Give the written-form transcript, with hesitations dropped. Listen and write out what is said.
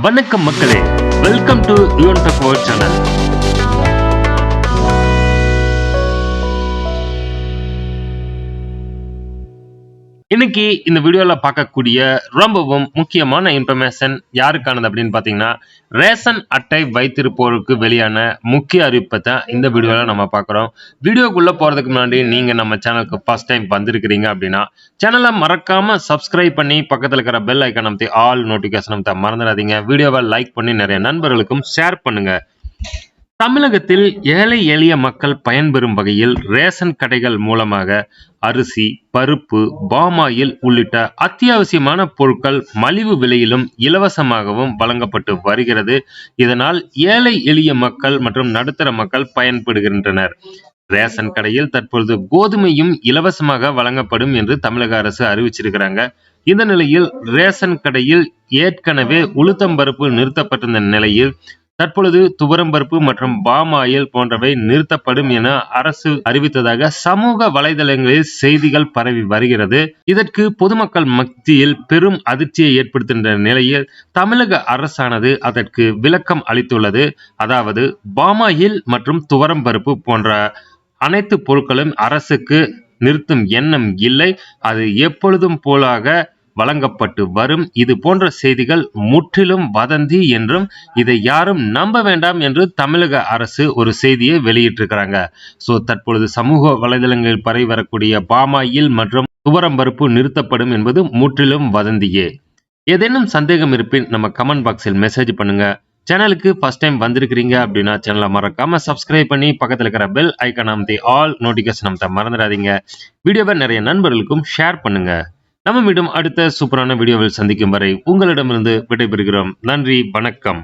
வணக்கம் மக்களே, welcome to Yuvan tech world channel. இன்னைக்கு இந்த வீடியோல பார்க்கக்கூடிய ரொம்பவும் முக்கியமான இன்ஃபர்மேஷன் யாருக்கானது அப்படின்னு பாத்தீங்கன்னா, ரேஷன் அட்டை வைத்திருப்போருக்கு வெளியான முக்கிய அறிவிப்பை தான் இந்த வீடியோல நம்ம பார்க்குறோம். வீடியோக்குள்ள போறதுக்கு முன்னாடி நீங்க நம்ம சேனலுக்கு ஃபர்ஸ்ட் டைம் வந்திருக்கிறீங்க அப்படின்னா சேனலை மறக்காம சப்ஸ்கிரைப் பண்ணி பக்கத்தில் இருக்கிற பெல் ஐக்கான் அமைத்து ஆல் நோட்டிபிகேஷன் அமைத்த மறந்துடாதீங்க. வீடியோவை லைக் பண்ணி நிறைய நண்பர்களுக்கும் ஷேர் பண்ணுங்க. தமிழகத்தில் ஏழை எளிய மக்கள் பயன்பெறும் வகையில் ரேஷன் கடைகள் மூலமாக அரிசி, பருப்பு, பாமாயில் உள்ளிட்ட அத்தியாவசியமான பொருட்கள் மலிவு விலையிலும் இலவசமாகவும் வழங்கப்பட்டு வருகிறது. இதனால் ஏழை எளிய மக்கள் மற்றும் நடுத்தர மக்கள் பயன்படுகின்றனர். ரேஷன் கடையில் தற்பொழுது கோதுமையும் இலவசமாக வழங்கப்படும் என்று தமிழக அரசு அறிவிச்சிருக்கிறாங்க. இந்த நிலையில் ரேஷன் கடையில் ஏற்கனவே உளுத்தம்பருப்பு நிறுத்தப்பட்டிருந்த நிலையில் தற்பொழுது துவரம்பருப்பு மற்றும் பாமாயில் போன்றவை நிறுத்தப்படும் என அரசு அறிவித்ததாக சமூக வலைதளங்களில் செய்திகள் பரவி வருகிறது. இதற்கு பொதுமக்கள் மத்தியில் பெரும் அதிர்ச்சியை ஏற்படுத்துகின்ற நிலையில் தமிழக அரசானது அதற்கு விளக்கம் அளித்துள்ளது. அதாவது பாமாயில் மற்றும் துவரம்பருப்பு போன்ற அனைத்து பொருட்களும் அரசுக்கு நிறுத்தும் எண்ணம் இல்லை. அது எப்பொழுதும் போலாக வழங்கப்பட்டு வரும். இது போன்ற செய்திகள் முற்றிலும் வதந்தி என்றும் இதை யாரும் நம்ப வேண்டாம் என்று தமிழக அரசு ஒரு செய்தியை வெளியிட்டிருக்கிறாங்க. தற்பொழுது சமூக வலைதளங்களில் பரவி வரக்கூடிய பாமாயில் மற்றும் துவரம்பருப்பு நிறுத்தப்படும் என்பது முற்றிலும் வதந்தியே. ஏதேனும் சந்தேகம் இருப்பின் நம்ம கமெண்ட் பாக்ஸில் மெசேஜ் பண்ணுங்க. சேனலுக்கு ஃபர்ஸ்ட் டைம் வந்திருக்கிறீங்க அப்படின்னா சேனலை மறக்காம சப்ஸ்கிரைப் பண்ணி பக்கத்தில் இருக்கிற பெல் ஐக்கான் அமைத்து ஆல் நோட்டிபிகேஷன் அமைத்த மறந்துடாதீங்க. வீடியோவை நிறைய நண்பர்களுக்கும் ஷேர் பண்ணுங்க. நம்ம மீண்டும் அடுத்த சூப்பரான வீடியோவில் சந்திக்கும் வரை உங்களிடமிருந்து விடைபெறுகிறோம். நன்றி, வணக்கம்.